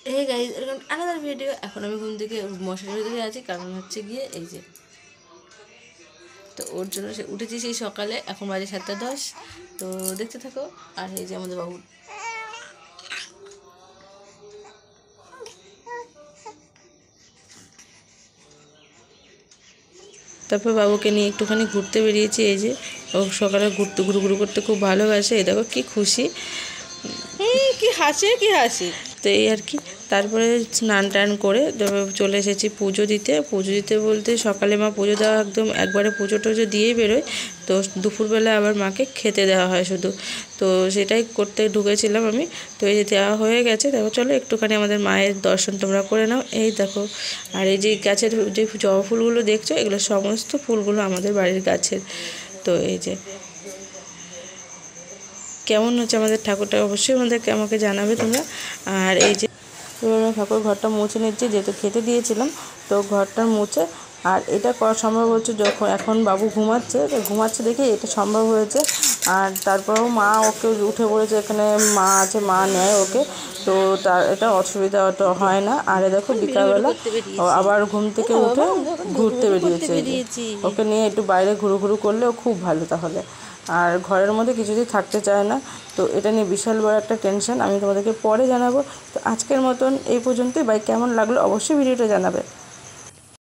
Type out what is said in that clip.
Hey guys, এরকম another video. এখন আমি ঘুম থেকে মশারির ভিতরে আছি, কারণ হচ্ছে গিয়ে এই যে, তো ওর জন্য সে উঠেছি সেই সকালে। এখন বাজে 7:10। তো দেখতে থাকো। আর এই যে আমাদের বাবু, তারপর বাবুকে নিয়ে একটুখানি ঘুরতে বেরিয়েছি। এই যে ও সকালে ঘুরতে ঘুরু ঘুরু করতে খুব ভালোবাসে। এই দেখো কি খুশি, কি হাসে কি হাসি। তো এই আর কি। তারপরে স্নান টান করে চলে এসেছি পুজো দিতে। পুজো দিতে বলতে সকালে মা পুজো দেওয়া একদম একবারে পুজো টুজো দিয়েই বেরোয়। তো দুপুরবেলা আবার মাকে খেতে দেওয়া হয় শুধু। তো সেটাই করতে ঢুকেছিলাম আমি। তো এই যে দেওয়া হয়ে গেছে, দেখো চলো একটুখানি আমাদের মায়ের দর্শন তোমরা করে নাও। এই দেখো, আর এই যে গাছের যে জবা ফুলগুলো দেখছো, এগুলো সমস্ত ফুলগুলো আমাদের বাড়ির গাছের। তো এই যে কেমন হচ্ছে আমাদের ঠাকুরটা, অবশ্যই আমাকে জানাবে তোমরা। আর এই যে এবার আমি ঠাকুর ঘরটা মুছে নিচ্ছি, যেহেতু খেতে দিয়েছিলাম। তো ঘরটা মুছে, আর এটা করা সম্ভব হচ্ছে যখন এখন বাবু ঘুমাচ্ছে দেখে এটা সম্ভব হয়েছে। আর তারপরেও মা ওকে উঠে পড়েছে, এখানে মা আছে, মা নেয় ওকে। তো তার এটা অসুবিধা অত হয় না। আর দেখো বিকালবেলা আবার ঘুম থেকে উঠে ঘুরতে বেরিয়েছে। ওকে নিয়ে একটু বাইরে ঘুরু ঘুরু করলেও খুব ভালো তাহলে। আর ঘরের মধ্যে কিছুতেই থাকতে চায় না। তো এটা নিয়ে বিশাল বড় একটা টেনশন। আমি তোমাদেরকে পরে জানাবো। তো আজকের মতন এই পর্যন্তই। কেমন লাগলো অবশ্যই ভিডিওটা জানাবে।